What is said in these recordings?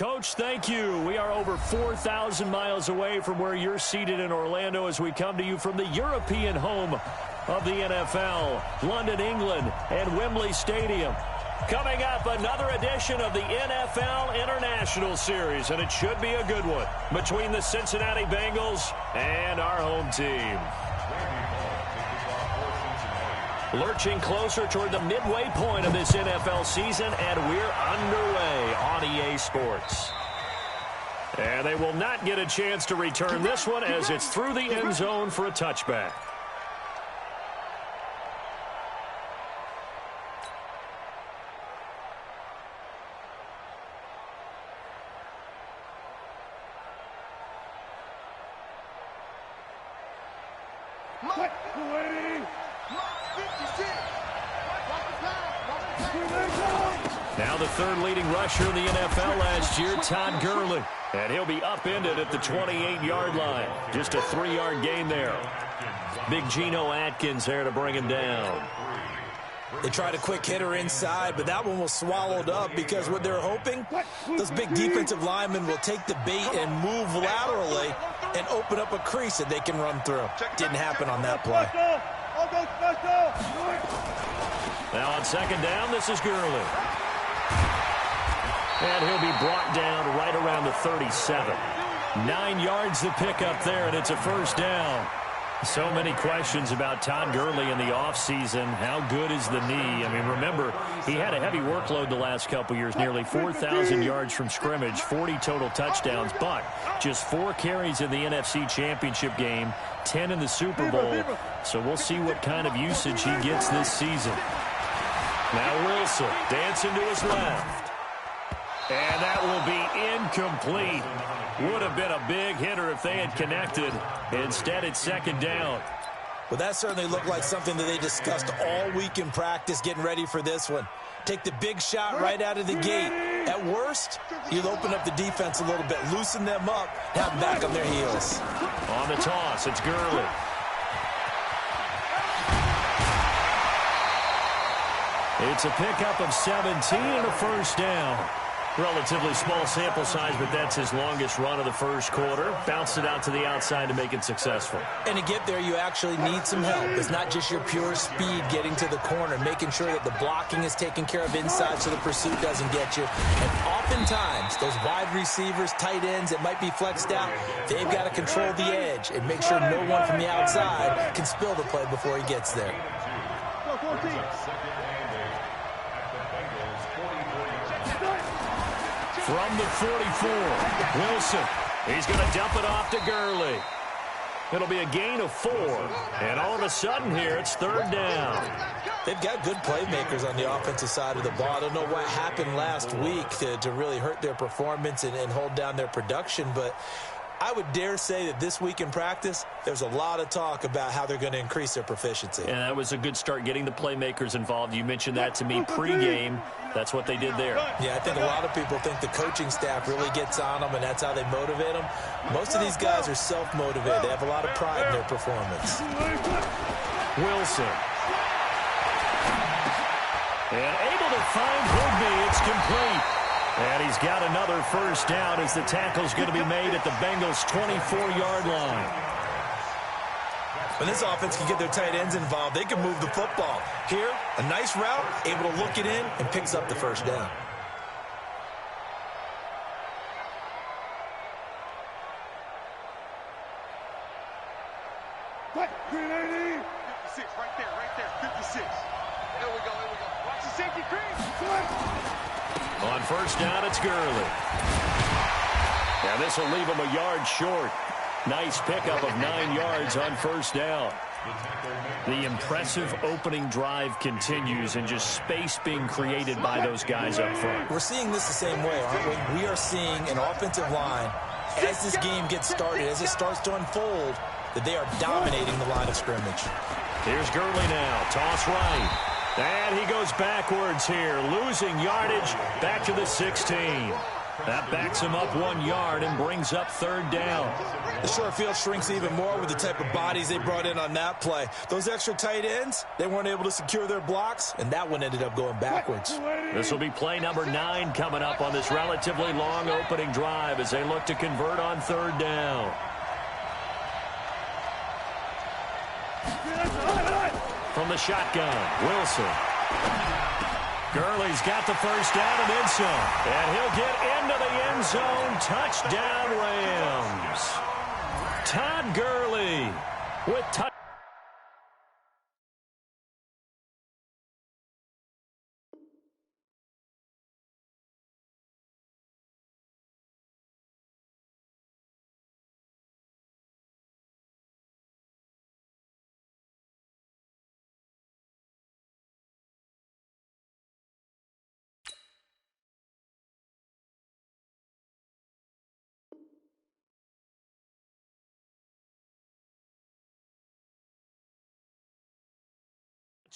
Coach, thank you. We are over 4,000 miles away from where you're seated in Orlando as we come to you from the European home of the NFL, London, England, and Wembley Stadium. Coming up, another edition of the NFL International Series, and it should be a good one between the Cincinnati Bengals and our home team. Lurching closer toward the midway point of this NFL season, and we're underway on EA Sports. And they will not get a chance to return this one as it's through the end zone for a touchback. Now the third leading rusher in the NFL last year, Todd Gurley. And he'll be upended at the 28-yard line. Just a 3-yard gain there. Big Geno Atkins there to bring him down. They tried a quick hitter inside, but that one was swallowed up because what they're hoping, those big defensive linemen will take the bait and move laterally and open up a crease that they can run through. Didn't happen on that play. Now on second down, this is Gurley. And he'll be brought down right around the 37. 9 yards to pick up there, and it's a first down. So many questions about Todd Gurley in the offseason. How good is the knee? I mean, remember, he had a heavy workload the last couple years, nearly 4,000 yards from scrimmage, 40 total touchdowns, but just 4 carries in the NFC Championship game, 10 in the Super Bowl. So we'll see what kind of usage he gets this season. Now Wilson dancing to his left. And that will be incomplete. Would have been a big hitter if they had connected. Instead, it's second down. Well, that certainly looked like something that they discussed all week in practice getting ready for this one. Take the big shot right out of the gate. At worst, you'll open up the defense a little bit, loosen them up, have them back on their heels. On the toss, it's Gurley. It's a pickup of 17 and a first down. Relatively small sample size, but that's his longest run of the first quarter. Bounced it out to the outside to make it successful. And to get there, you actually need some help. It's not just your pure speed getting to the corner, making sure that the blocking is taken care of inside so the pursuit doesn't get you. And oftentimes, those wide receivers, tight ends that might be flexed out, they've got to control the edge and make sure no one from the outside can spill the play before he gets there. From the 44, Wilson. He's going to dump it off to Gurley. It'll be a gain of 4. And all of a sudden here, it's third down. They've got good playmakers on the offensive side of the ball. I don't know what happened last week to really hurt their performance and hold down their production, but I would dare say that this week in practice, there's a lot of talk about how they're going to increase their proficiency. And that was a good start getting the playmakers involved. You mentioned that to me pregame. That's what they did there. Yeah, I think a lot of people think the coaching staff really gets on them, and that's how they motivate them. Most of these guys are self-motivated. They have a lot of pride in their performance. Wilson. And able to find Higby. It's complete. And he's got another first down as the tackle's going to be made at the Bengals' 24-yard line. When this offense can get their tight ends involved, they can move the football. Here, a nice route, able to look it in, and picks up the first down. What? 56, right there, 56. Here we go. Watch the safety crease. On first down, it's Gurley. And this will leave him a yard short. Nice pickup of 9 yards on first down. The impressive opening drive continues, and just space being created by those guys up front. We're seeing this the same way, aren't we? We are seeing an offensive line, as this game gets started, as it starts to unfold, that they are dominating the line of scrimmage. Here's Gurley now. Toss right. And he goes backwards here, losing yardage back to the 16. That backs him up 1 yard and brings up third down. The short field shrinks even more with the type of bodies they brought in on that play. Those extra tight ends, they weren't able to secure their blocks, and that one ended up going backwards. This will be play number 9 coming up on this relatively long opening drive as they look to convert on third down. From the shotgun, Wilson. Gurley's got the first down and then some. And he'll get into the end zone. Touchdown, Rams. Todd Gurley with touchdown.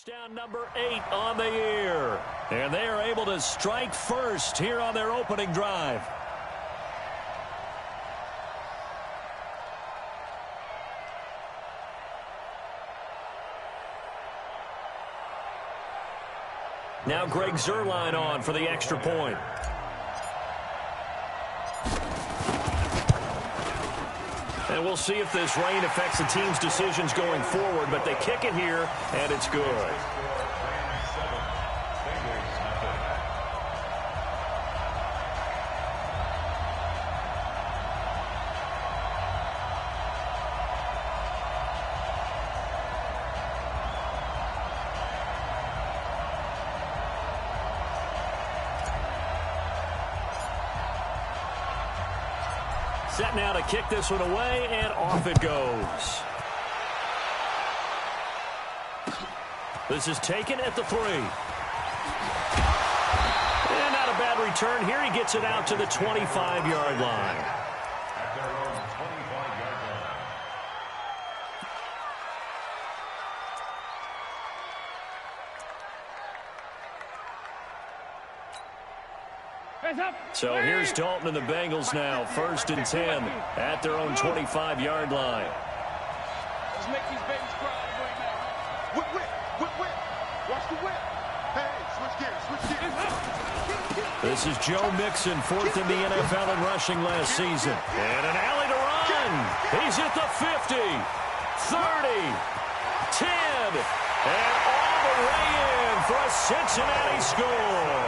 Touchdown number 8 on the year. And they are able to strike first here on their opening drive. Now Greg Zuerlein on for the extra point. And we'll see if this rain affects the team's decisions going forward, but they kick it here, and it's good. Set now to kick this one away, and off it goes. This is taken at the 3. And not a bad return here. He gets it out to the 25-yard line. So here's Dalton and the Bengals now, 1st and 10 at their own 25-yard line. Let's make these babies cry right now. Whip, whip, whip, whip. Watch the whip. Hey, switch gears, switch gears. This is Joe Mixon, 4th in the NFL in rushing last season. And an alley to run. He's at the 50, 30, 10, and all the way in for a Cincinnati score.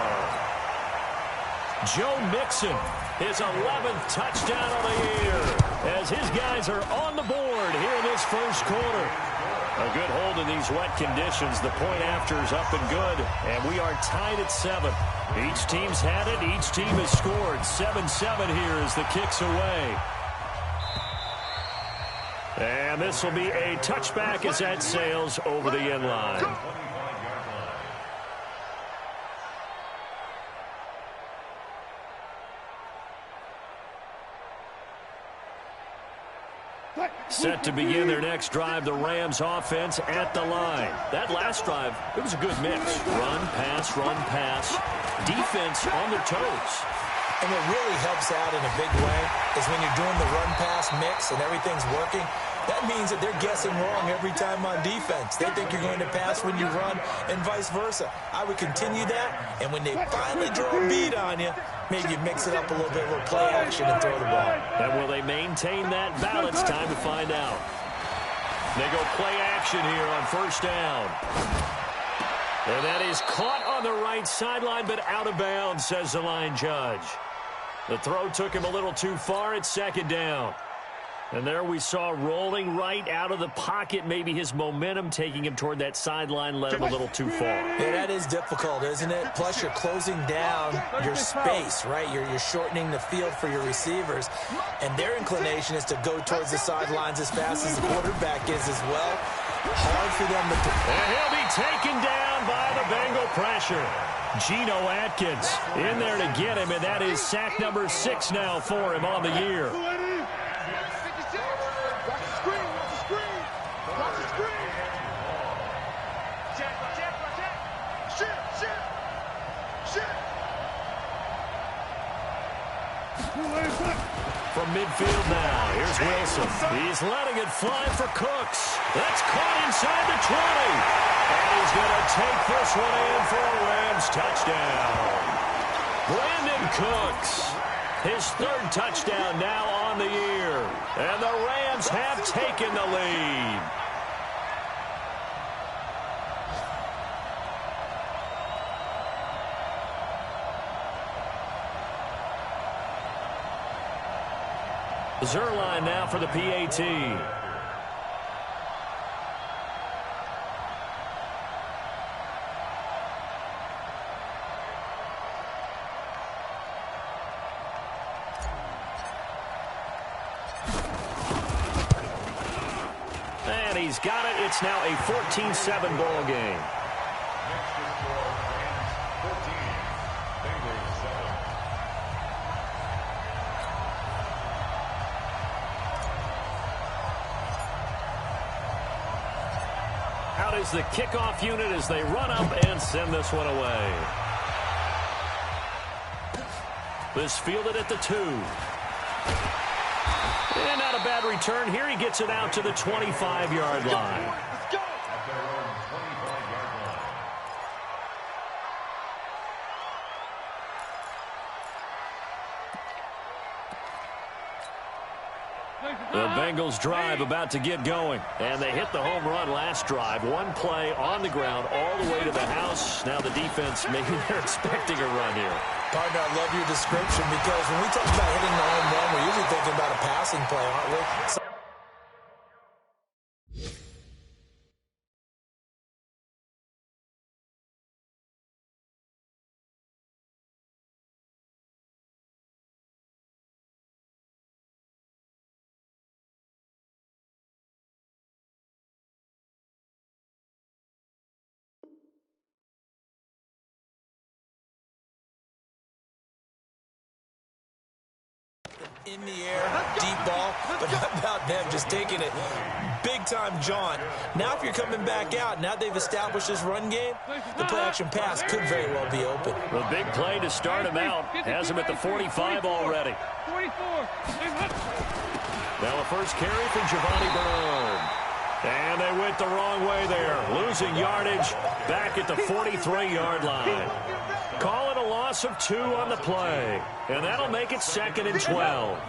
Joe Mixon, his 11th touchdown of the year, as his guys are on the board here in this first quarter. A good hold in these wet conditions. The point after is up and good, and we are tied at 7. Each team's had it. Each team has scored. 7-7 here as the kick's away. And this will be a touchback as that sails over the end line. Set to begin their next drive, the Rams offense at the line. That last drive, it was a good mix. Run, pass, defense on their toes. And what really helps out in a big way is when you're doing the run-pass mix and everything's working, that means that they're guessing wrong every time on defense. They think you're going to pass when you run and vice versa. I would continue that, and when they finally draw a beat on you, maybe you mix it up a little bit, a little play action and throw the ball. And will they maintain that balance? Time to find out. They go play action here on 1st down. And that is caught on the right sideline, but out of bounds, says the line judge. The throw took him a little too far. It's 2nd down. And there we saw rolling right out of the pocket, maybe his momentum taking him toward that sideline led him a little too far. Yeah, that is difficult, isn't it? Plus, you're closing down your space, right? You're shortening the field for your receivers, and their inclination is to go towards the sidelines as fast as the quarterback is as well. Hard for them to... And he'll be taken down by the Bengal pressure. Geno Atkins in there to get him, and that is sack number 6 now for him on the year. From midfield now, here's Wilson. He's letting it fly for Cooks. That's caught inside the 20. And he's going to take this one in for a Rams touchdown. Brandon Cooks, his third touchdown now on the year. And the Rams have taken the lead. Zerline now for the PAT. And he's got it. It's now a 14-7 ball game. Out is the kickoff unit as they run up and send this one away. This fielded at the 2. And not a bad return here. He gets it out to the 25-yard line. The Bengals drive about to get going. And they hit the home run last drive. One play on the ground all the way to the house. Now the defense, maybe they're expecting a run here. Partner, I love your description because when we talk about hitting the home run, we're usually thinking about a passing play, aren't we? In the air, deep ball, but how about them just taking it big-time jaunt. Now if you're coming back out, now they've established this run game, the play-action pass could very well be open. The big play to start him out. Has him at the 45 already. 44. Now a first carry for Giovanni Bernard. And they went the wrong way there. Losing yardage back at the 43-yard line. Call it a loss of 2 on the play. And that'll make it 2nd and 12.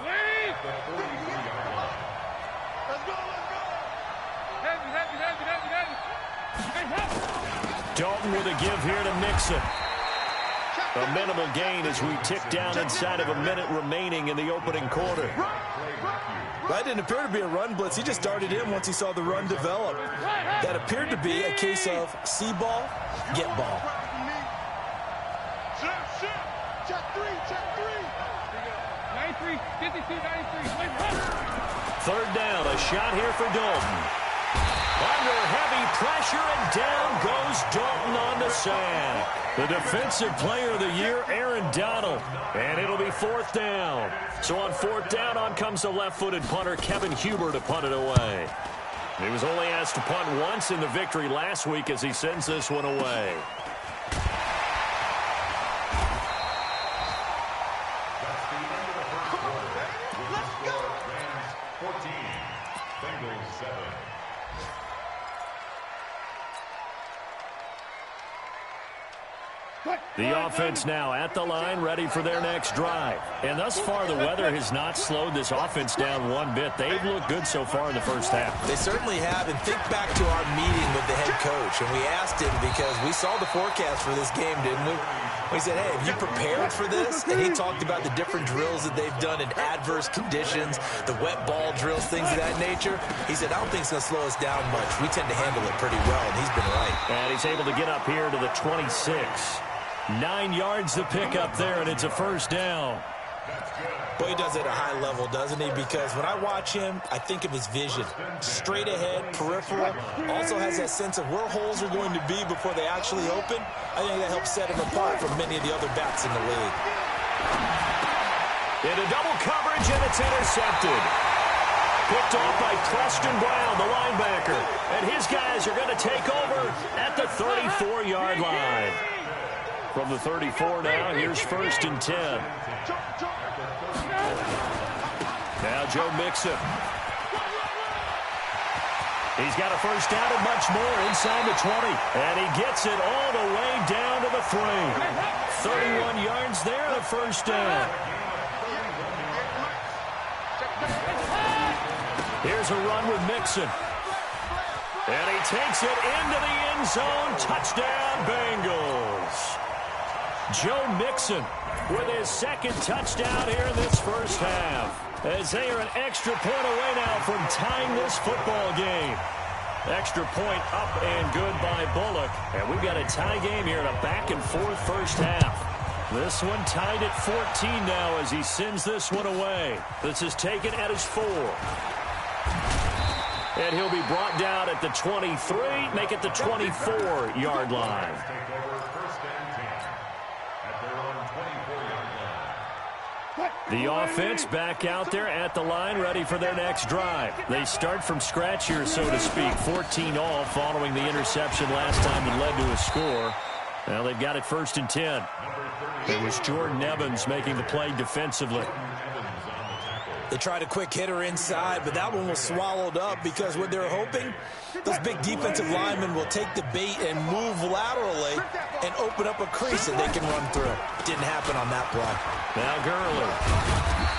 Dalton with a give here to Mixon. A minimal gain as we tick down inside of a minute remaining in the opening quarter. That didn't appear to be a run blitz. He just darted in once he saw the run develop. That appeared to be a case of see ball, get ball. Check 3. 93, 52, 93. Third down, a shot here for Dalton. Under heavy pressure, and down goes Dalton on the sack. The defensive player of the year, Aaron Donald. And it'll be 4th down. So on 4th down, on comes the left-footed punter, Kevin Huber, to punt it away. He was only asked to punt once in the victory last week as he sends this one away. The offense now at the line, ready for their next drive. And thus far, the weather has not slowed this offense down one bit. They've looked good so far in the first half. They certainly have. And think back to our meeting with the head coach. And we asked him because we saw the forecast for this game, didn't we? We said, hey, have you prepared for this? And he talked about the different drills that they've done in adverse conditions, the wet ball drills, things of that nature. He said, I don't think it's going to slow us down much. We tend to handle it pretty well, and he's been right. And he's able to get up here to the 26. 9 yards to pick up there, and it's a first down. Boy, he does it at a high level, doesn't he? Because when I watch him, I think of his vision. Straight ahead, peripheral. Also has that sense of where holes are going to be before they actually open. I think that helps set him apart from many of the other backs in the league. Into double coverage, and it's intercepted. Picked off by Preston Brown, the linebacker. And his guys are going to take over at the 34-yard line. From the 34 now, here's 1st and 10. Now Joe Mixon. He's got a first down and much more inside the 20. And he gets it all the way down to the 3. 31 yards there and a first down. Here's a run with Mixon. And he takes it into the end zone. Touchdown, Bengals. Joe Mixon with his second touchdown here in this first half. As they are an extra point away now from tying this football game. Extra point up and good by Bullock. And we've got a tie game here in a back-and-forth first half. This one tied at 14 now as he sends this one away. This is taken at his 4. And he'll be brought down at the 23, make it the 24-yard line. The offense back out there at the line, ready for their next drive. They start from scratch here, so to speak. 14 all following the interception last time that led to a score. Now they've got it 1st and 10. It was Jordan Evans making the play defensively. They tried a quick hitter inside, but that one was swallowed up because what they're hoping, those big defensive linemen will take the bait and move laterally and open up a crease that they can run through. Didn't happen on that play. Now Gurley.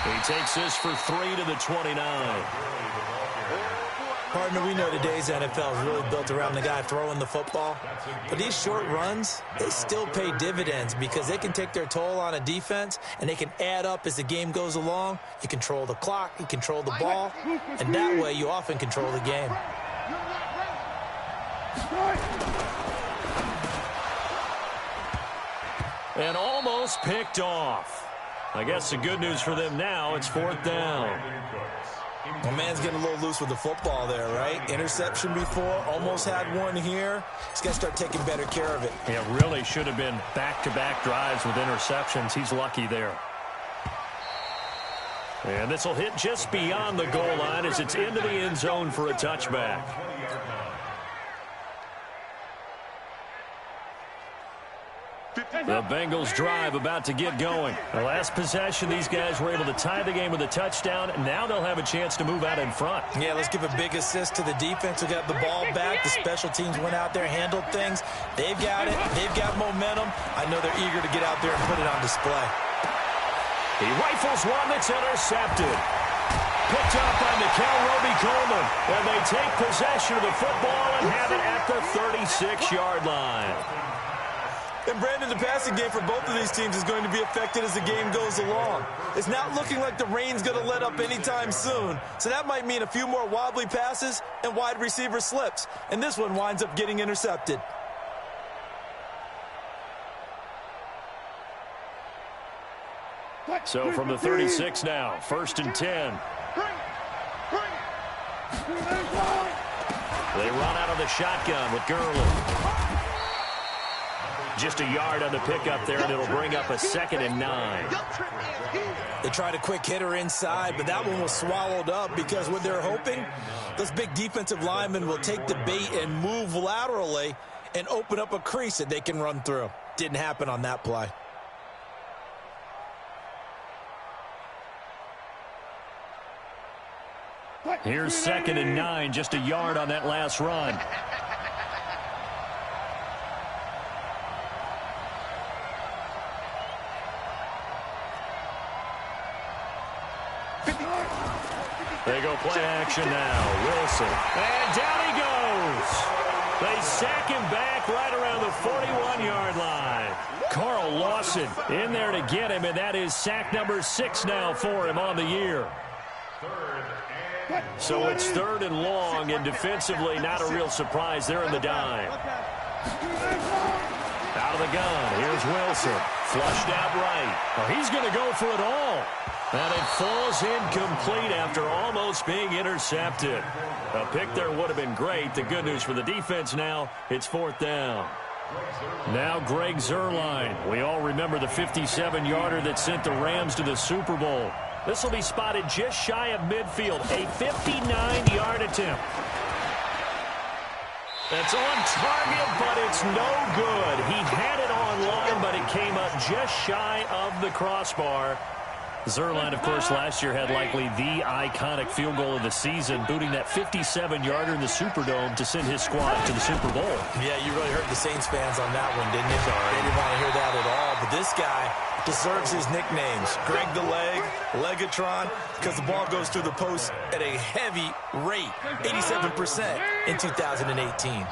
He takes this for 3 to the 29. Partner, we know today's NFL is really built around the guy throwing the football. But these short runs, they still pay dividends because they can take their toll on a defense and they can add up as the game goes along. You control the clock, you control the ball, and that way you often control the game. And almost picked off. I guess the good news for them now, it's 4th down. My man's getting a little loose with the football there, right? Interception before, almost had one here. He's got to start taking better care of it. It really should have been back-to-back drives with interceptions. He's lucky there. And this will hit just beyond the goal line as it's into the end zone for a touchback. The Bengals drive about to get going. The last possession, these guys were able to tie the game with a touchdown. Now they'll have a chance to move out in front. Yeah, let's give a big assist to the defense who got the ball back. The special teams went out there, handled things. They've got it. They've got momentum. I know they're eager to get out there and put it on display. He rifles one that's intercepted. Picked up by Mikel Roby-Coleman. And they take possession of the football and have it at the 36-yard line. And Brandon, the passing game for both of these teams is going to be affected as the game goes along. It's not looking like the rain's going to let up anytime soon. So that might mean a few more wobbly passes and wide receiver slips. And this one winds up getting intercepted. So from the 36 now, 1st and 10. They run out of the shotgun with Gurley. Just a yard on the pickup there, and it'll bring up a 2nd and 9. They tried a quick hitter inside, but that one was swallowed up because what they're hoping, those big defensive linemen will take the bait and move laterally and open up a crease that they can run through. Didn't happen on that play. Here's 2nd and 9, just a yard on that last run. They go play action now. Wilson. And down he goes. They sack him back right around the 41-yard line. Carl Lawson in there to get him, and that is sack number 6 now for him on the year. So it's 3rd and long, and defensively not a real surprise. They're in the dime. Out of the gun. Here's Wilson. Flushed out right. Oh, he's going to go for it all. And it falls incomplete after almost being intercepted. A pick there would have been great. The good news for the defense now, it's 4th down. Now Greg Zuerlein. We all remember the 57-yarder that sent the Rams to the Super Bowl. This will be spotted just shy of midfield. A 59-yard attempt. That's on target, but it's no good. He had it on line, but it came up just shy of the crossbar. Zuerlein, of course, last year had likely the iconic field goal of the season, booting that 57-yarder in the Superdome to send his squad to the Super Bowl. Yeah, you really hurt the Saints fans on that one, didn't you? Sorry. They didn't want to hear that at all. But this guy deserves his nicknames. Greg the Leg, Legatron, because the ball goes through the post at a heavy rate, 87% in 2018.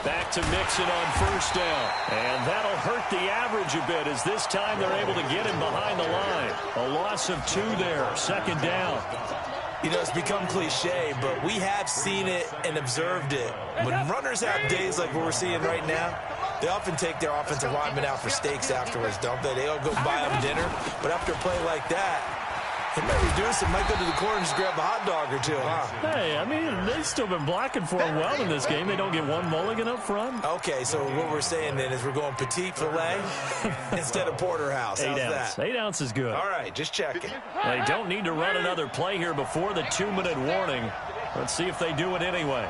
Back to Mixon on first down. And that'll hurt the average a bit as this time they're able to get him behind the line. A loss of 2 there, second down. You know, it's become cliche, but we have seen it and observed it. When runners have days like what we're seeing right now, they often take their offensive linemen out for steaks afterwards, don't they? They all go buy them dinner. But after a play like that, he might reduce it, might go to the corner and just grab a hot dog or two, huh? Hey, I mean, they've still been blocking for him well in this game. They don't get one mulligan up front. Okay, so what we're saying then is we're going petite filet instead of porterhouse. How's 8 ounce. that? 8 ounce is good. All right, just checking. They don't need to run another play here before the 2-minute warning. Let's see if they do it anyway.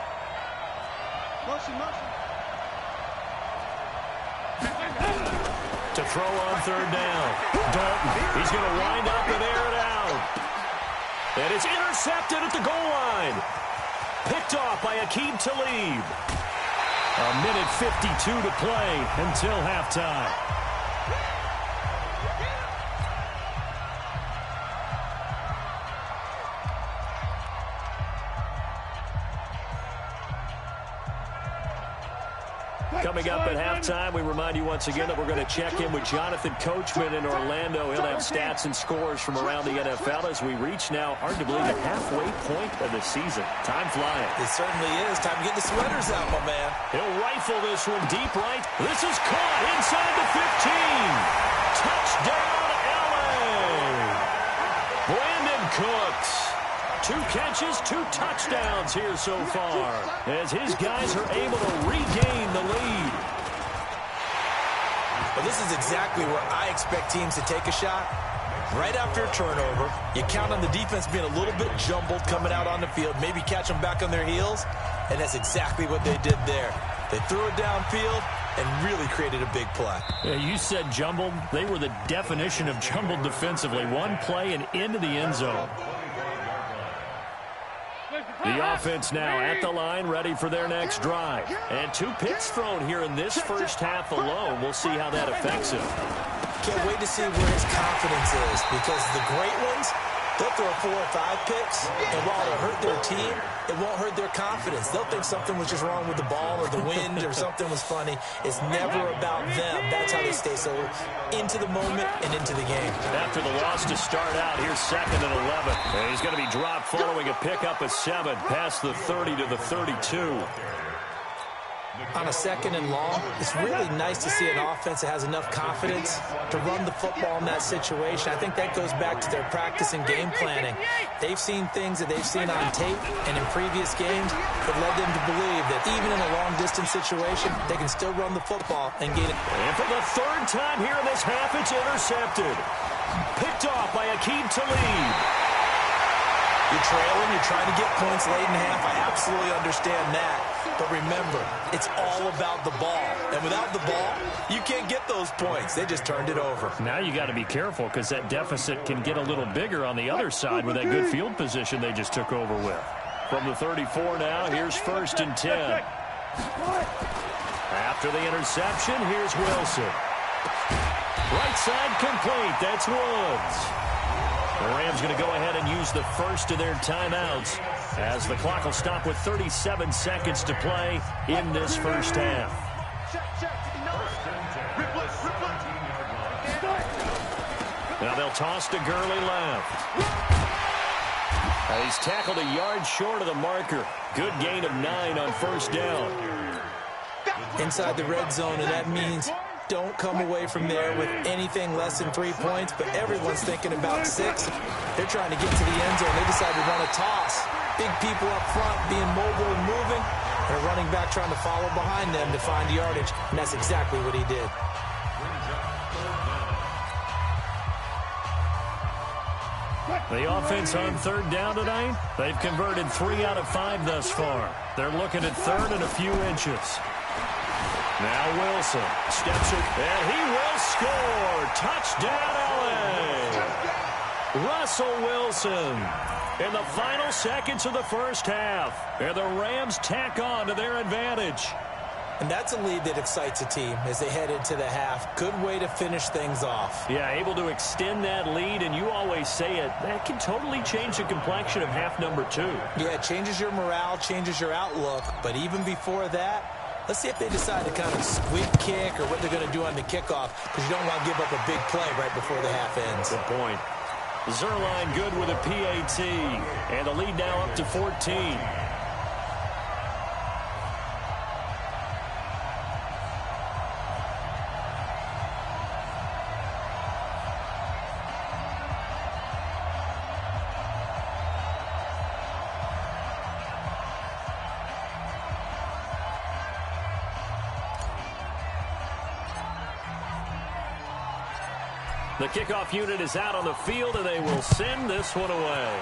To throw on third down. Dalton, he's going to wind up and air it out. And it's intercepted at the goal line. Picked off by Aqib Talib. A minute 52 to play until halftime. Coming up at halftime, we remind you once again that we're going to check in with Jonathan Coachman in Orlando. He'll have stats and scores from around the NFL as we reach now, hard to believe, the halfway point of the season. Time flying. It certainly is. Time to get the sweaters out, my man. He'll rifle this one deep right. This is caught inside the 15. Touchdown, L.A. Brandon Cooks. 2 catches, 2 touchdowns here so far as his guys are able to regain the lead. Well, this is exactly where I expect teams to take a shot. Right after a turnover, you count on the defense being a little bit jumbled coming out on the field, maybe catch them back on their heels, and that's exactly what they did there. They threw it downfield and really created a big play. Yeah, you said jumbled. They were the definition of jumbled defensively. One play and into the end zone. The offense now at the line, ready for their next drive. And 2 picks thrown here in this first half alone. We'll see how that affects him. Can't wait to see where his confidence is, because the great ones, they'll throw 4 or 5 picks, and while it'll hurt their team, it won't hurt their confidence. They'll think something was just wrong with the ball or the wind or something was funny. It's never about them. That's how they stay so into the moment and into the game. After the loss to start out, here's 2nd and 11. And he's going to be dropped following a pickup of 7 past the 30 to the 32. On a 2nd and long, it's really nice to see an offense that has enough confidence to run the football in that situation. I think that goes back to their practice and game planning. They've seen things that they've seen on tape and in previous games that led them to believe that even in a long-distance situation, they can still run the football and gain it. And for the 3rd time here in this half, it's intercepted. Picked off by Aqib Talib. You're trailing, you're trying to get points late in half. I absolutely understand that. But remember, it's all about the ball. And without the ball, you can't get those points. They just turned it over. Now you got to be careful because that deficit can get a little bigger on the other side with that good field position they just took over with. From the 34 now, here's 1st and 10. After the interception, here's Wilson. Right side complete. That's Woods. The Rams going to go ahead and use the first of their timeouts as the clock will stop with 37 seconds to play in this first half. Now they'll toss to Gurley left. And he's tackled a yard short of the marker. Good gain of 9 on first down. Inside the red zone, and that means don't come away from there with anything less than 3 points, but everyone's thinking about 6. They're trying to get to the end zone. They decide to run a toss. Big people up front being mobile and moving, and a running back trying to follow behind them to find yardage, and that's exactly what he did. The offense on 3rd down tonight, they've converted 3 out of 5 thus far. They're looking at 3rd and a few inches. Now Wilson steps it, and he will score. Touchdown, L.A. Russell Wilson in the final seconds of the first half. And the Rams tack on to their advantage. And that's a lead that excites a team as they head into the half. Good way to finish things off. Yeah, able to extend that lead, and you always say it, that can totally change the complexion of half number 2. Yeah, it changes your morale, changes your outlook. But even before that, let's see if they decide to kind of squib kick or what they're going to do on the kickoff, because you don't want to give up a big play right before the half ends. Good point. Zerline good with a PAT, and the lead now up to 14. The kickoff unit is out on the field, and they will send this one away.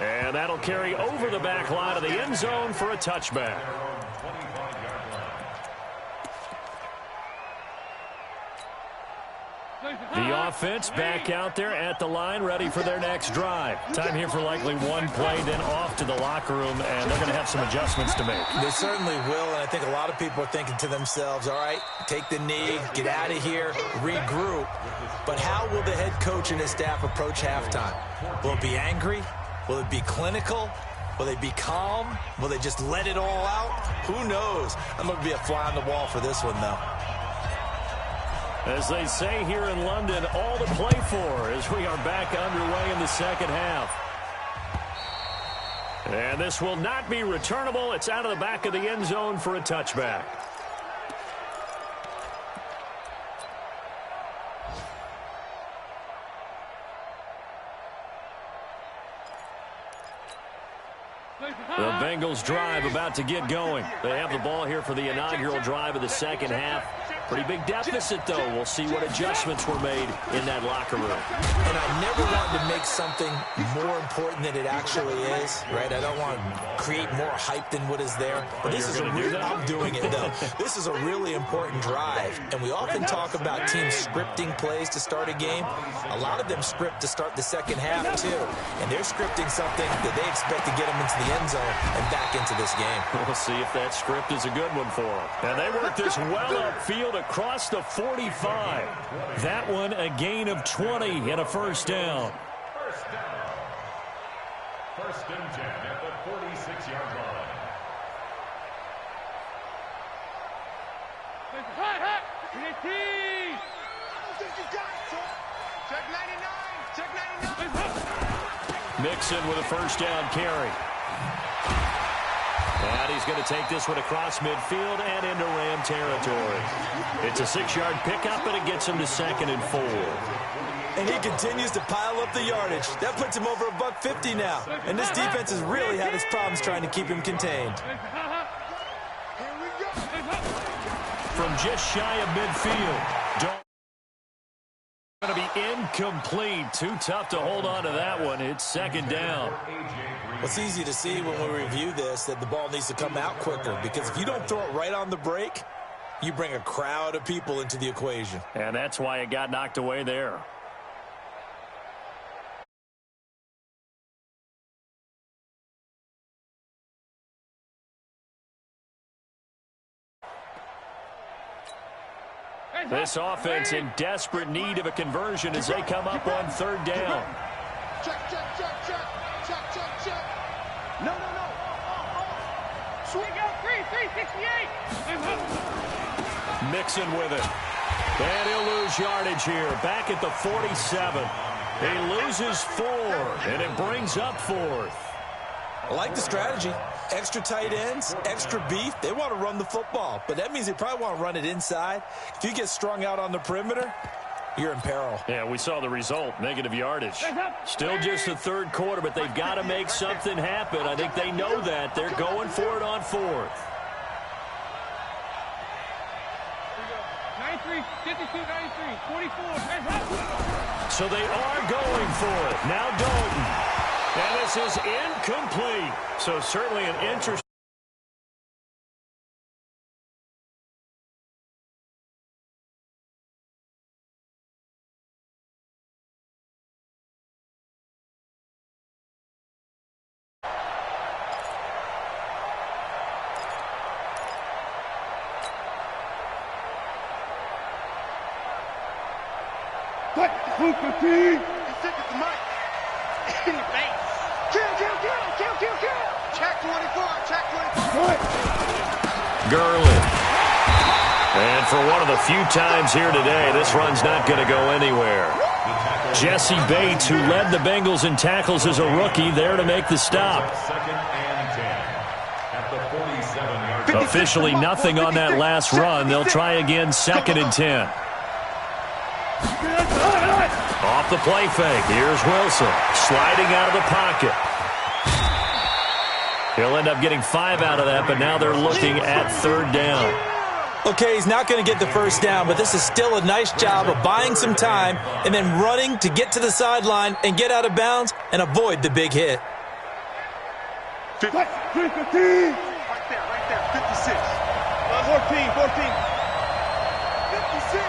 And that'll carry over the back line of the end zone for a touchback. The offense back out there at the line, ready for their next drive. Time here for likely one play, then off to the locker room, and they're going to have some adjustments to make. They certainly will, and I think a lot of people are thinking to themselves, all right, take the knee, get out of here, regroup. But how will the head coach and his staff approach halftime? Will it be angry? Will it be clinical? Will they be calm? Will they just let it all out? Who knows? I'm going to be a fly on the wall for this one, though. As they say here in London, all to play for as we are back underway in the second half. And this will not be returnable. It's out of the back of the end zone for a touchback. The Bengals drive about to get going. They have the ball here for the inaugural drive of the second half. Pretty big deficit, though. We'll see what adjustments were made in that locker room. And I never wanted to make something more important than it actually is, right? I don't want to create more hype than what is there. But this is I'm doing it, though. This is a really important drive. And we often talk about teams scripting plays to start a game. A lot of them script to start the second half, too. And they're scripting something that they expect to get them into the end zone and back into this game. We'll see if that script is a good one for them. And they work this well upfield across the 45. That one a gain of 20 and a first down. First and 10 at the 46-yard line. Check 99. Check 99. Mixon with a first down carry. And he's going to take this one across midfield and into Ram territory. It's a 6-yard pickup, and it gets him to 2nd and 4. And he continues to pile up the yardage. That puts him over $150 now. And this defense has really had its problems trying to keep him contained. From just shy of midfield. Going to be incomplete. Too tough to hold on to that one. It's 2nd down. It's easy to see when we review this that the ball needs to come out quicker, because if you don't throw it right on the break, you bring a crowd of people into the equation. And that's why it got knocked away there. This offense in desperate need of a conversion as they come up on 3rd down. Check, check, check, check. Check, check, check. No, no, no. Swing out 368. Mixon with it. And he'll lose yardage here. Back at the 47. He loses 4, and it brings up 4th. I like the strategy. Extra tight ends, extra beef. They want to run the football, but that means they probably want to run it inside. If you get strung out on the perimeter, you're in peril. Yeah, we saw the result, negative yardage. Still just the 3rd quarter, but they've got to make something happen. I think they know that. They're going for it on 4th. 93, 52, 93, 44. So they are going for it. Now Dalton. And this is incomplete. So certainly an interesting He's sick as the mic. In your face. Kill. Check 24. Gurley. And for one of the few times here today, this run's not going to go anywhere. Jesse Bates, who led the Bengals in tackles as a rookie, there to make the stop. Officially nothing on that last run. They'll try again, 2nd and 10. Off the play fake. Here's Wilson sliding out of the pocket. He'll end up getting 5 out of that, but now they're looking at 3rd down. Okay, he's not going to get the first down, but this is still a nice job of buying some time and then running to get to the sideline and get out of bounds and avoid the big hit. 50. Right there, 56. 14. 56.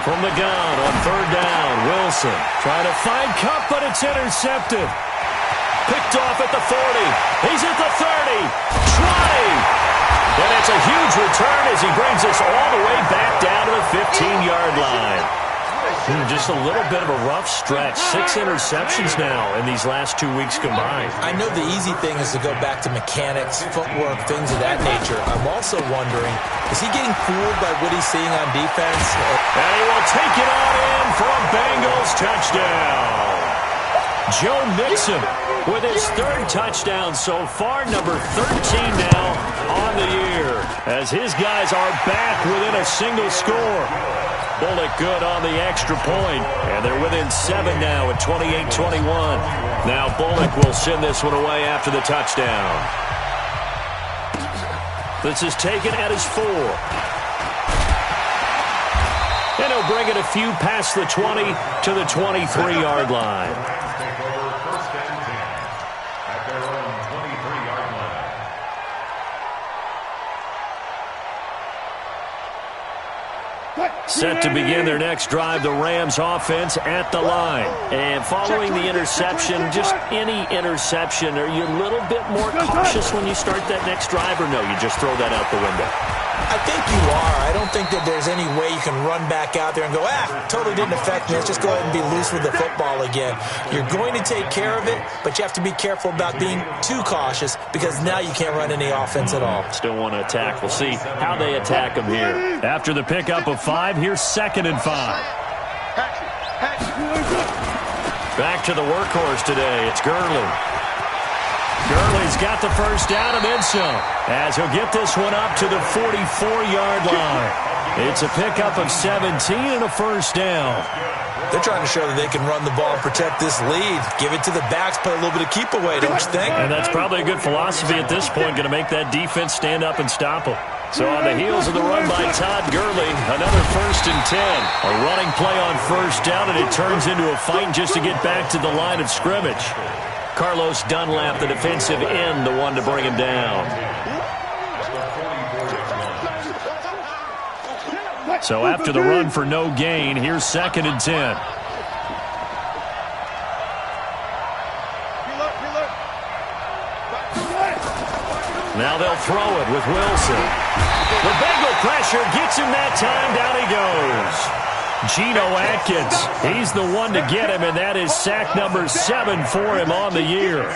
From the gun on 3rd down, Wilson trying to find Kupp, but it's intercepted. Picked off at the 40. He's at the 30. 20. And it's a huge return as he brings us all the way back down to the 15-yard line. Just a little bit of a rough stretch. 6 interceptions now in these last 2 weeks combined. I know the easy thing is to go back to mechanics, footwork, things of that nature. I'm also wondering, is he getting fooled by what he's seeing on defense? And he will take it on in for a Bengals touchdown. Joe Mixon with his 3rd touchdown so far, number 13 now on the year, as his guys are back within a single score. Bullock good on the extra point, and they're within 7 now at 28-21. Now Bullock will send this one away after the touchdown. This is taken at his 4. And he'll bring it a few past the 20 to the 23-yard line. Set to begin their next drive, the Rams offense at the line. And following the interception, just any interception, are you a little bit more cautious when you start that next drive, or no, you just throw that out the window? I think you are. I don't think that there's any way you can run back out there and go, totally didn't affect me. Let's just go ahead and be loose with the football again. You're going to take care of it, but you have to be careful about being too cautious because now you can't run any offense at all. Still want to attack. We'll see how they attack them here. After the pickup of 5, here's 2nd and 5. Back to the workhorse today. It's Gurley. Gurley's got the first down and then some, as he'll get this one up to the 44-yard line. It's a pickup of 17 and a first down. They're trying to show that they can run the ball and protect this lead. Give it to the backs, play a little bit of keep away, don't you think? And that's probably a good philosophy at this point, going to make that defense stand up and stop them. So on the heels of the run by Todd Gurley, another 1st and 10. A running play on first down, and it turns into a fight just to get back to the line of scrimmage. Carlos Dunlap, the defensive end, the one to bring him down. So after the run for no gain, here's 2nd and 10. Now they'll throw it with Wilson. The Bengal pressure gets him that time. Down he goes. Geno Atkins, he's the one to get him, and that is sack number 7 for him on the year.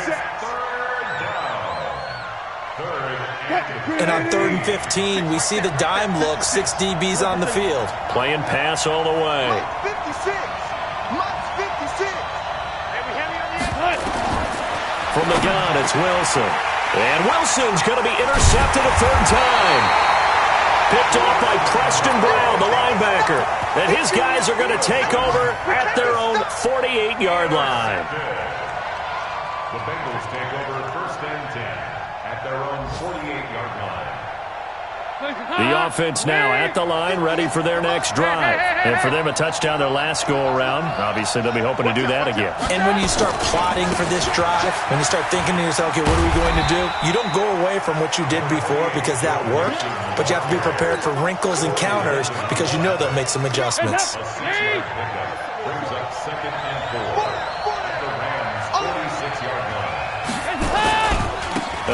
And on 3rd and 15, we see the dime look, 6 DBs on the field. Playing pass all the way. 56. From the gun, it's Wilson. And Wilson's going to be intercepted a 3rd time. Picked off by Preston Brown, the linebacker. And his guys are going to take over at their own 48-yard line. The Bengals take over 1st and 10 at their own 48-yard line. The offense now at the line, ready for their next drive. And for them, a touchdown their last go-around. Obviously, they'll be hoping to do that again. And when you start plotting for this drive, when you start thinking to yourself, okay, what are we going to do? You don't go away from what you did before because that worked, but you have to be prepared for wrinkles and counters because you know they'll make some adjustments. Brings up 2nd and 4 at the Rams' 46-yard line.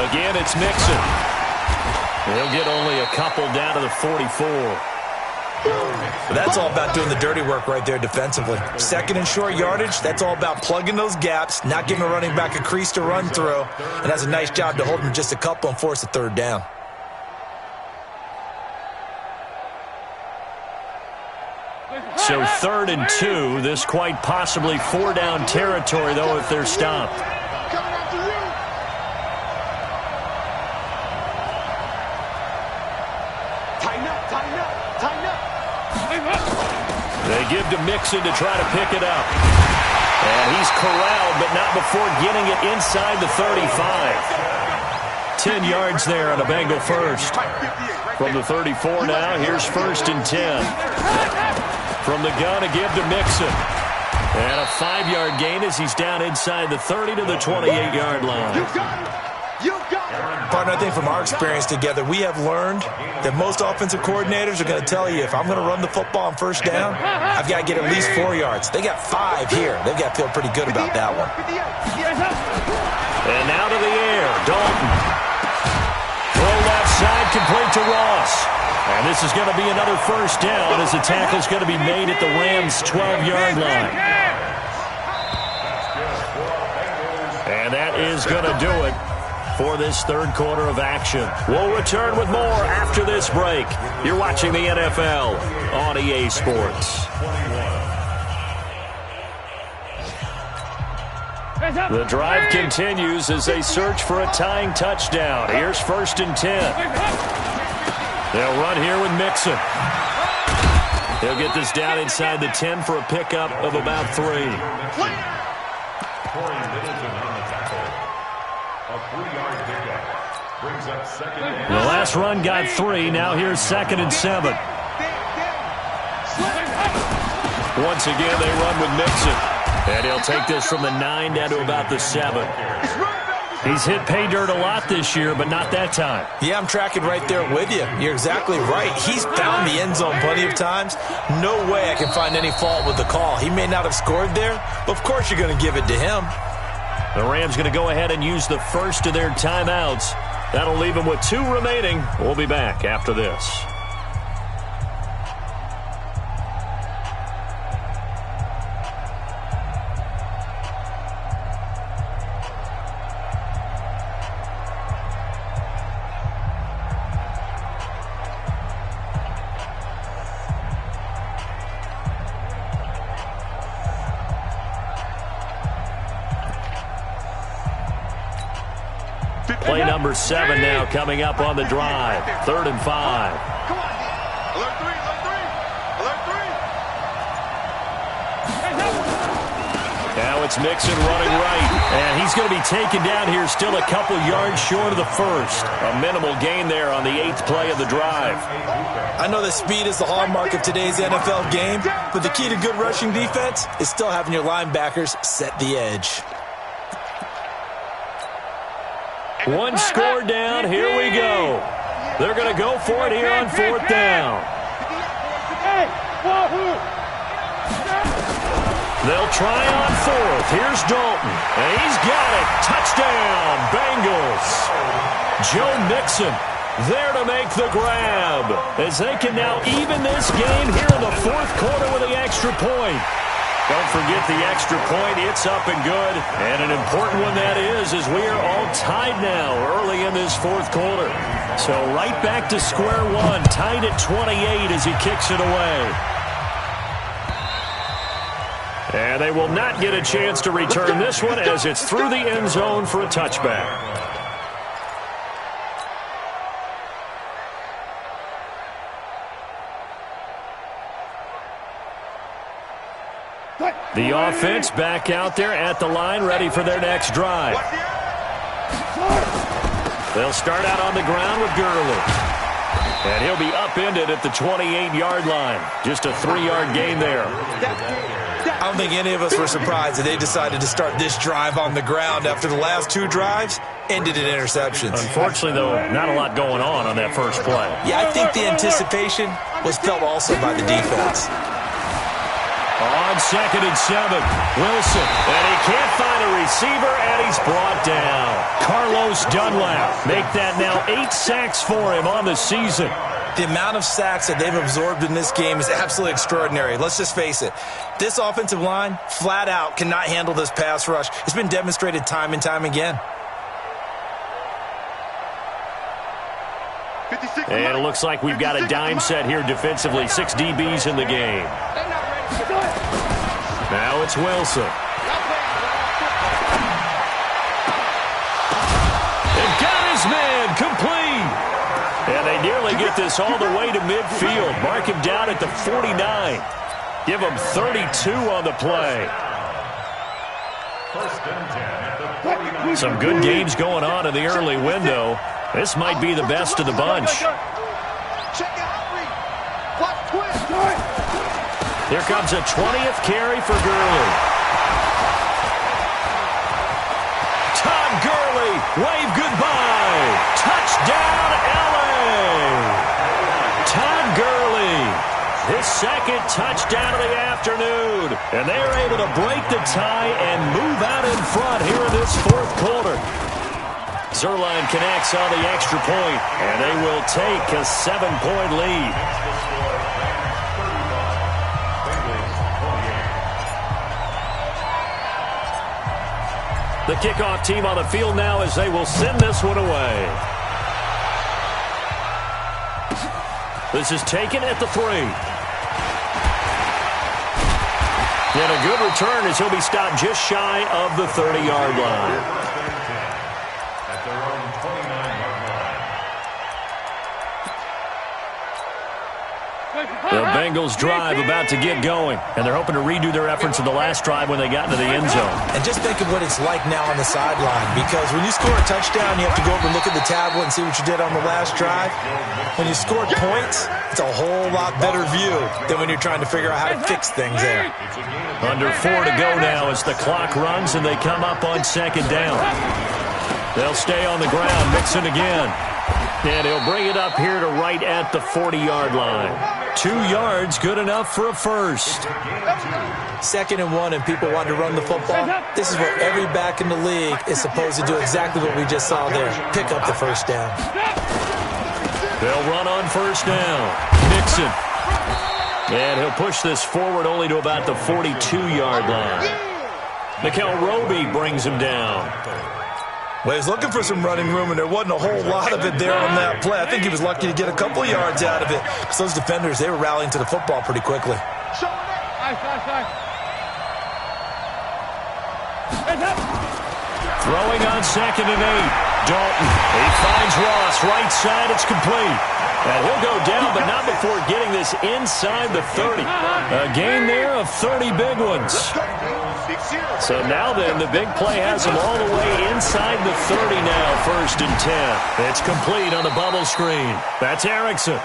Again, it's Mixon. He'll get only a couple down to the 44. But that's all about doing the dirty work right there defensively. Second and short yardage, that's all about plugging those gaps, not giving a running back a crease to run through, and that's a nice job to hold him just a couple and force a third down. So 3rd and 2, this quite possibly 4-down territory, though, if they're stopped. Coming after you. Tighten up, tighten up, tighten up. They give to Mixon to try to pick it up. And he's corralled, but not before getting it inside the 35. 10 yards there on a Bengal first. From the 34 now, here's 1st and 10. From the gun, a give to Mixon. And a 5-yard gain as he's down inside the 30 to the 28-yard line. You got it. You got it. Partner, I think from our experience together, we have learned that most offensive coordinators are going to tell you, if I'm going to run the football on first down, I've got to get at least 4 yards. They got 5 here. They've got to feel pretty good about that one. And now to the air, Dalton. Throw left side, complete to Ross. And this is going to be another first down as the tackle's going to be made at the Rams' 12-yard line. And that is going to do it for this third quarter of action. We'll return with more after this break. You're watching the NFL on EA Sports. The drive continues as they search for a tying touchdown. Here's 1st and 10. They'll run here with Mixon. He'll get this down inside the 10 for a pickup of about 3. Corey Middleton on the tackle. A 3-yard pickup. Brings up 2nd and... The last run got 3. Now here's 2nd and 7. Once again, they run with Mixon. And he'll take this from the 9 down to about the 7. He's hit pay dirt a lot this year, but not that time. Yeah, I'm tracking right there with you. You're exactly right. He's found the end zone plenty of times. No way I can find any fault with the call. He may not have scored there, but of course you're going to give it to him. The Rams going to go ahead and use the first of their timeouts. That'll leave them with 2 remaining. We'll be back after this. Play number 7 now coming up on the drive. 3rd and 5. Come on. Alert 3, alert 3, alert 3. Now it's Mixon running right. And he's going to be taken down here still a couple yards short of the first. A minimal gain there on the 8th play of the drive. I know that speed is the hallmark of today's NFL game, but the key to good rushing defense is still having your linebackers set the edge. One score down. Here we go. They're going to go for it here on 4th down. They'll try on 4th. Here's Dalton. And he's got it. Touchdown, Bengals. Joe Mixon there to make the grab as they can now even this game here in the 4th quarter with the extra point. Don't forget the extra point. It's up and good. And an important one that is, as we are all tied now early in this 4th quarter. So right back to square one, tied at 28 as he kicks it away. And they will not get a chance to return this one as it's through the end zone for a touchback. The offense back out there at the line, ready for their next drive. They'll start out on the ground with Gurley. And he'll be upended at the 28-yard line. Just a 3-yard gain there. I don't think any of us were surprised that they decided to start this drive on the ground after the last 2 drives ended in interceptions. Unfortunately, though, not a lot going on that first play. Yeah, I think the anticipation was felt also by the defense. On 2nd and 7, Wilson, and he can't find a receiver, and he's brought down. Carlos Dunlap make that now 8 sacks for him on the season. The amount of sacks that they've absorbed in this game is absolutely extraordinary. Let's just face it. This offensive line, flat out, cannot handle this pass rush. It's been demonstrated time and time again. And it looks like we've got a dime set here defensively. 6 DBs in the game. Now it's Wilson. And got his man complete. And they nearly get this all the way to midfield. Mark him down at the 49. Give him 32 on the play. Some good games going on in the early window. This might be the best of the bunch. Here comes a 20th carry for Gurley. Todd Gurley, wave goodbye. Touchdown, LA. Todd Gurley, his second touchdown of the afternoon. And they are able to break the tie and move out in front here in this fourth quarter. Zerline connects on the extra point, and they will take a 7-point lead. The kickoff team on the field now as they will send this one away. This is taken at the 3. And a good return as he'll be stopped just shy of the 30-yard line. The Bengals drive about to get going, and they're hoping to redo their efforts of the last drive when they got into the end zone. And just think of what it's like now on the sideline, because when you score a touchdown, you have to go over and look at the tablet and see what you did on the last drive. When you scored points, it's a whole lot better view than when you're trying to figure out how to fix things there. Under 4 to go now as the clock runs and they come up on second down. They'll stay on the ground, Mixon again. And he'll bring it up here to right at the 40-yard line. 2 yards, good enough for a first. 2nd and 1, and people want to run the football. This is where every back in the league is supposed to do exactly what we just saw there. Pick up the first down. They'll run on first down. Mixon. And he'll push this forward only to about the 42-yard line. Mikel Roby brings him down. Well, he was looking for some running room, and there wasn't a whole lot of it there on that play. I think he was lucky to get a couple of yards out of it, because those defenders, they were rallying to the football pretty quickly. Throwing on 2nd and 8. Dalton. He finds Ross. Right side, it's complete. And he'll go down, but not before getting this inside the 30. A gain there of 30 big ones. So now then, the big play has him all the way inside the 30 now, 1st and 10. It's complete on the bubble screen. That's Erickson.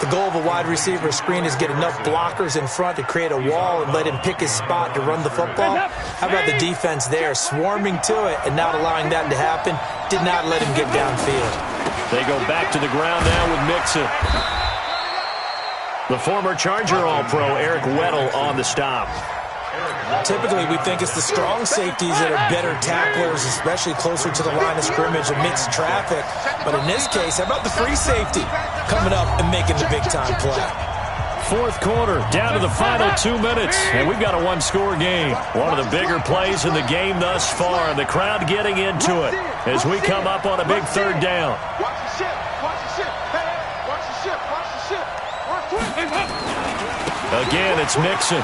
The goal of a wide receiver screen is get enough blockers in front to create a wall and let him pick his spot to run the football. How about the defense there, swarming to it and not allowing that to happen? Did not let him get downfield. They go back to the ground now with Mixon. The former Charger All-Pro Eric Weddle on the stop. Typically, we think it's the strong safeties that are better tacklers, especially closer to the line of scrimmage amidst traffic. But in this case, how about the free safety coming up and making the big-time play? Fourth quarter, down to the final 2 minutes, and we've got a one-score game. One of the bigger plays in the game thus far, and the crowd getting into it as we come up on a big 3rd down. Watch the ship. Watch the ship. Hey, watch the ship. Watch the ship. Again, it's Mixon.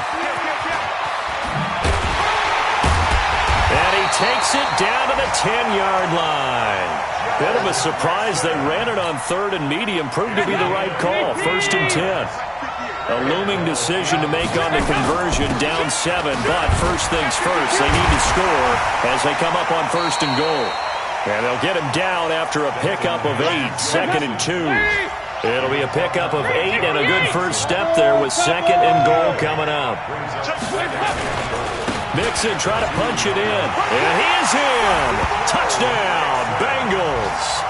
And he takes it down to the 10-yard line. Bit of a surprise. They ran it on 3rd and medium. Proved to be the right call. 1st and 10. A looming decision to make on the conversion, down 7. But first things first, they need to score as they come up on 1st and goal. And they'll get him down after a pickup of 8. 2nd and 2. It'll be a pickup of 8 and a good first step there with 2nd and goal coming up. Mixon trying to punch it in. And he is in. Touchdown, Bengals.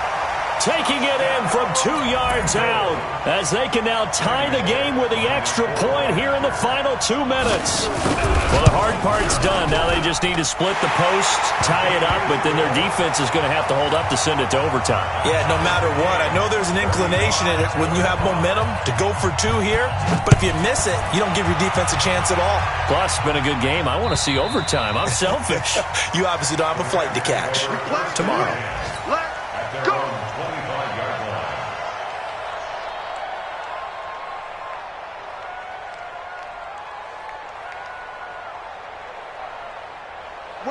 taking it in from 2 yards out as they can now tie the game with the extra point here in the final 2 minutes. Well, the hard part's done. Now they just need to split the post, tie it up, but then their defense is going to have to hold up to send it to overtime. Yeah, no matter what. I know there's an inclination in it when you have momentum to go for 2 here, but if you miss it, you don't give your defense a chance at all. Plus, it's been a good game. I want to see overtime. I'm selfish. You obviously don't have a flight to catch. Tomorrow. At their own 25-yard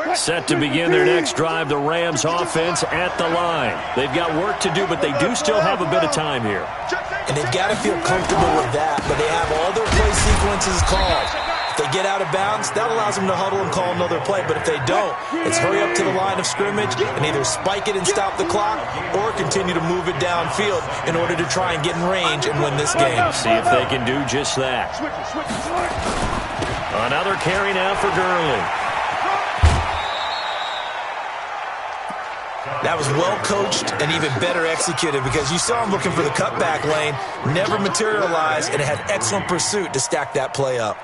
line. Set to begin their next drive, the Rams offense at the line. They've got work to do, but they do still have a bit of time here. And they've got to feel comfortable with that, but they have all their play sequences called. If they get out of bounds, that allows them to huddle and call another play. But if they don't, it's hurry up to the line of scrimmage and either spike it and stop the clock or continue to move it downfield in order to try and get in range and win this game. See if they can do just that. Another carry now for Gurley. That was well coached and even better executed because you saw him looking for the cutback lane, never materialized, and had excellent pursuit to stack that play up.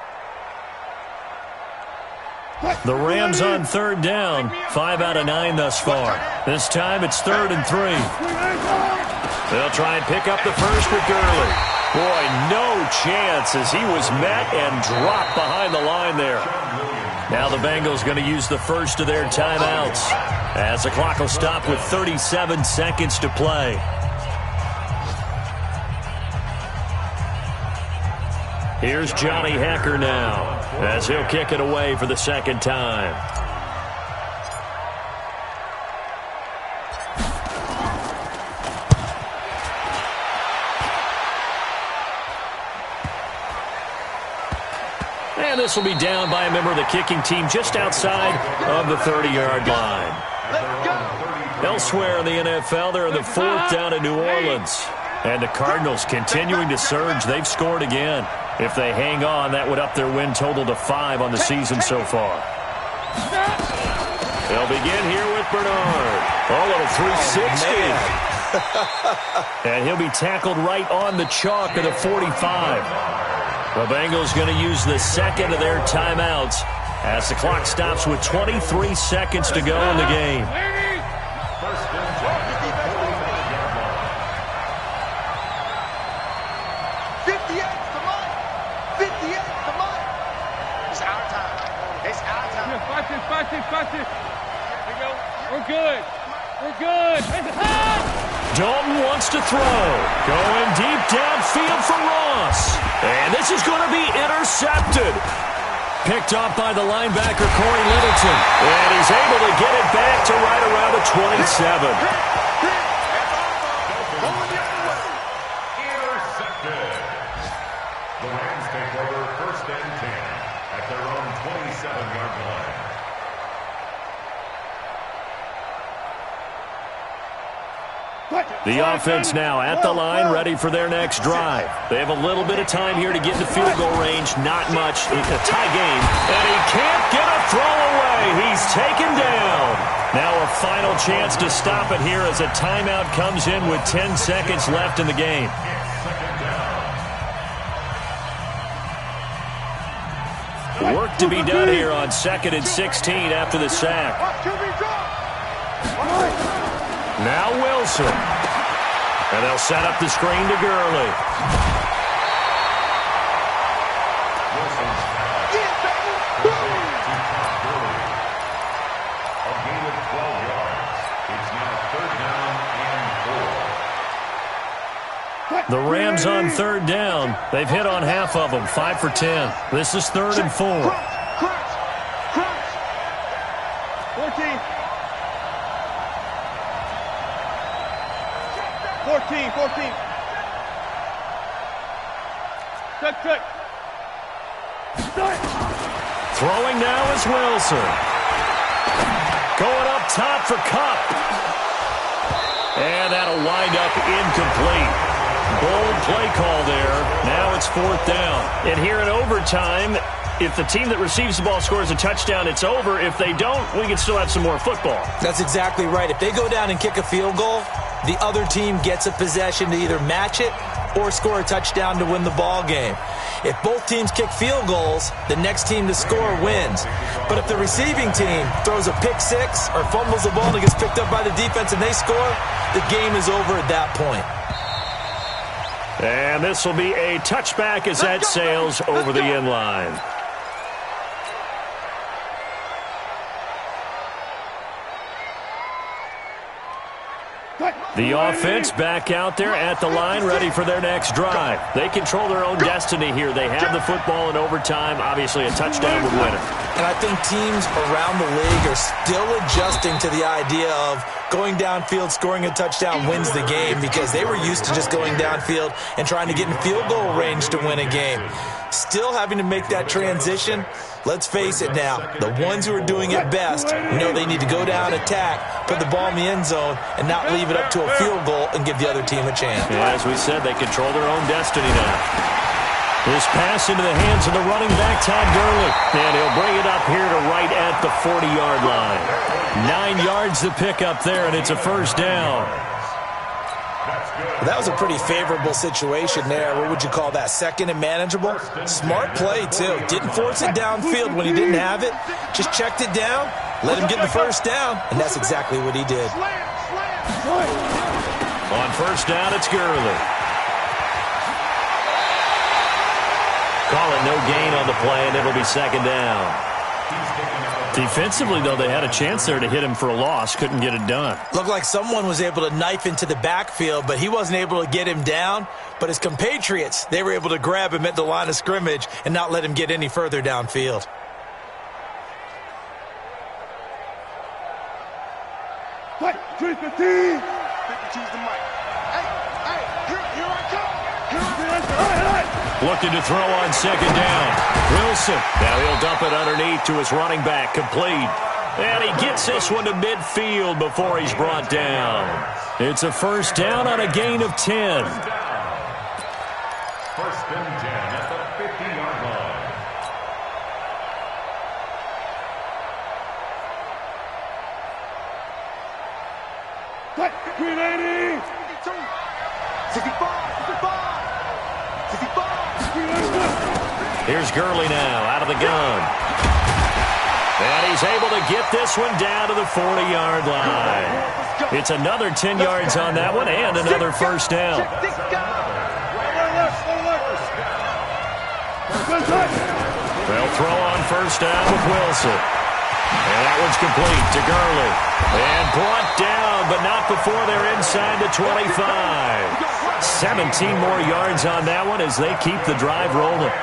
The Rams on 3rd down, 5 out of 9 thus far. This time it's 3rd and 3. They'll try and pick up the first with Gurley. Boy, no chance as he was met and dropped behind the line there. Now the Bengals going to use the first of their timeouts as the clock will stop with 37 seconds to play. Here's Johnny Hecker now as he'll kick it away for the second time. And this will be down by a member of the kicking team just outside of the 30-yard line. Elsewhere in the NFL, they're in the 4th down in New Orleans. And the Cardinals continuing to surge. They've scored again. If they hang on, that would up their win total to 5 on the season so far. They'll begin here with Bernard. A little 360. And he'll be tackled right on the chalk of the 45. The Bengals going to use the second of their timeouts as the clock stops with 23 seconds to go in the game. We're good. We're good. Dalton wants to throw. Going deep downfield for Ross. And this is going to be intercepted. Picked off by the linebacker, Corey Littleton. And he's able to get it back to right around the 27. Intercepted. The Rams take over 1st and 10 at their own 27-yard line. The offense now at the line, ready for their next drive. They have a little bit of time here to get into field goal range. Not much. It's a tie game. And he can't get a throw away. He's taken down. Now a final chance to stop it here as a timeout comes in with 10 seconds left in the game. Work to be done here on 2nd and 16 after the sack. Now Wilson. And they'll set up the screen to Gurley. A gain of 12 yards. It's now 3rd down and 4. The Rams on 3rd down. They've hit on half of them, 5 for 10. This is 3rd and 4. 14. Check. Throwing now is Wilson. Going up top for Kupp. And that'll wind up incomplete. Bold play call there. Now it's 4th down. And here in overtime, if the team that receives the ball scores a touchdown, it's over. If they don't, we can still have some more football. That's exactly right. If they go down and kick a field goal, the other team gets a possession to either match it or score a touchdown to win the ball game. If both teams kick field goals, the next team to score wins. But if the receiving team throws a pick six or fumbles the ball and it gets picked up by the defense and they score, the game is over at that point. And this will be a touchback as that sails over the end line. The offense back out there at the line, ready for their next drive. They control their own destiny here. They have the football in overtime. Obviously, a touchdown would win it. And I think teams around the league are still adjusting to the idea of going downfield, scoring a touchdown wins the game, because they were used to just going downfield and trying to get in field goal range to win a game. Still having to make that transition. Let's face it now, the ones who are doing it best know they need to go down, attack, put the ball in the end zone, and not leave it up to a field goal and give the other team a chance. Yeah, as we said, they control their own destiny now. This pass into the hands of the running back, Todd Gurley. And he'll bring it up here to right at the 40-yard line. 9 yards to pick up there, and it's a first down. That was a pretty favorable situation there. What would you call that? Second and manageable? Smart play, too. Didn't force it downfield when he didn't have it. Just checked it down, let him get the first down, and that's exactly what he did. On first down, it's Gurley. Call it no gain on the play, and it'll be second down. Defensively, though, they had a chance there to hit him for a loss. Couldn't get it done. Looked like someone was able to knife into the backfield, but he wasn't able to get him down. But his compatriots, they were able to grab him at the line of scrimmage and not let him get any further downfield. Choose the mic. Hey, here I come. Looking to throw on second down. Wilson. Now he'll dump it underneath to his running back. Complete. And he gets this one to midfield before he's brought down. It's a first down on a gain of 10. First and 10 at the 50-yard line. Green 80. 65. Here's Gurley now out of the gun. And he's able to get this one down to the 40-yard line. It's another 10 yards on that one and another first down. They'll throw on first down with Wilson. And that one's complete to Gurley. And brought down, but not before they're inside the 25. 17 more yards on that one as they keep the drive rolling.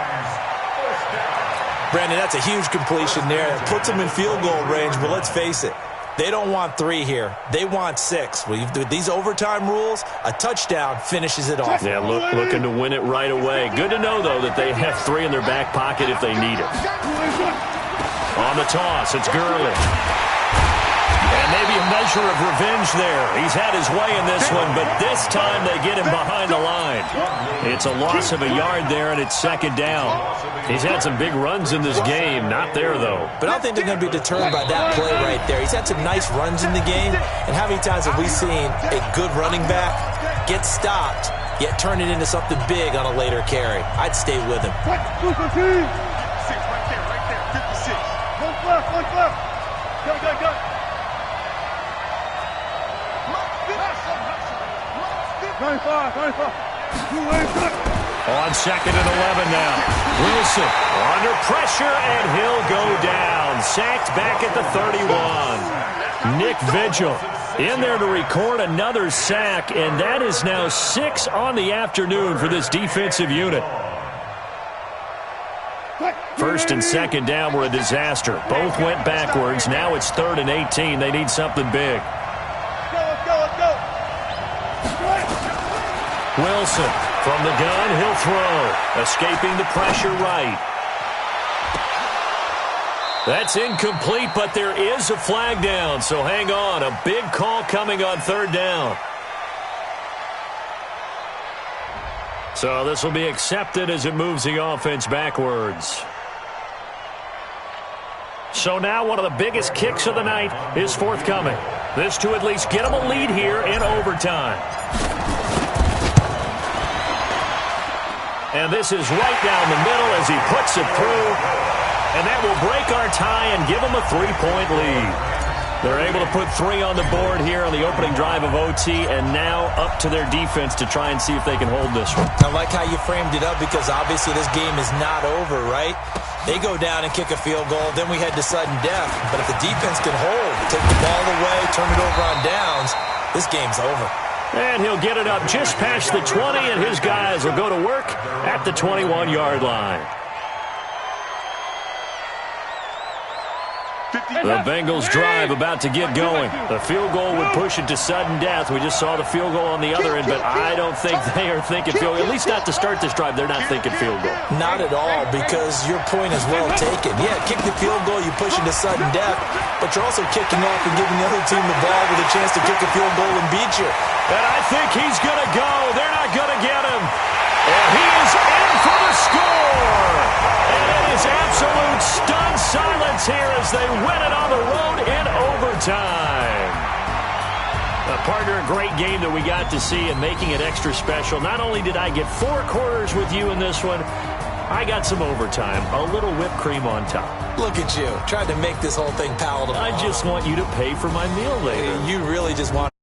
Brandon, that's a huge completion there. It puts them in field goal range, but let's face it, they don't want 3 here. They want 6. With these overtime rules, a touchdown finishes it off. Yeah, looking to win it right away. Good to know, though, that they have 3 in their back pocket if they need it. On the toss, it's Gurley. And maybe a measure of revenge there. He's had his way in this one, but this time they get him behind the line. It's a loss of a yard there, and it's second down. He's had some big runs in this game. Not there, though. But I don't think they're going to be deterred by that play right there. He's had some nice runs in the game, and how many times have we seen a good running back get stopped, yet turn it into something big on a later carry? I'd stay with him. 6 right there, 56. One left. Go. 95. On second and 11 now. Wilson under pressure, and he'll go down. Sacked back at the 31. Nick Vigil in there to record another sack, and that is now 6 on the afternoon for this defensive unit. First and second down were a disaster. Both went backwards. Now it's 3rd and 18. They need something big. Let's go. Wilson from the gun, he'll throw. Escaping the pressure right. That's incomplete, but there is a flag down, so hang on. A big call coming on 3rd down. So this will be accepted as it moves the offense backwards. So now one of the biggest kicks of the night is forthcoming. This to at least get them a lead here in overtime. And this is right down the middle as he puts it through. And that will break our tie and give them a 3-point lead. They're able to put 3 on the board here on the opening drive of OT, and now up to their defense to try and see if they can hold this one. I like how you framed it up because obviously this game is not over, right? They go down and kick a field goal, then we head to sudden death. But if the defense can hold, take the ball away, turn it over on downs, this game's over. And he'll get it up just past the 20, and his guys will go to work at the 21-yard line. The Bengals drive about to get going. The field goal would push it to sudden death. We just saw the field goal on the other end, but I don't think they are thinking field goal. At least not to start this drive. They're not thinking field goal. Not at all, because your point is well taken. Yeah, kick the field goal, you push it to sudden death, but you're also kicking off and giving the other team the ball with a chance to kick a field goal and beat you. And I think he's going to go. They're not going to get him. And he is in for the score. And it is absolute stunned silence here as they win it on the road in overtime. Partner, a great game that we got to see and making it extra special. Not only did I get 4 quarters with you in this one, I got some overtime, a little whipped cream on top. Look at you, tried to make this whole thing palatable. I just want you to pay for my meal later. You really just want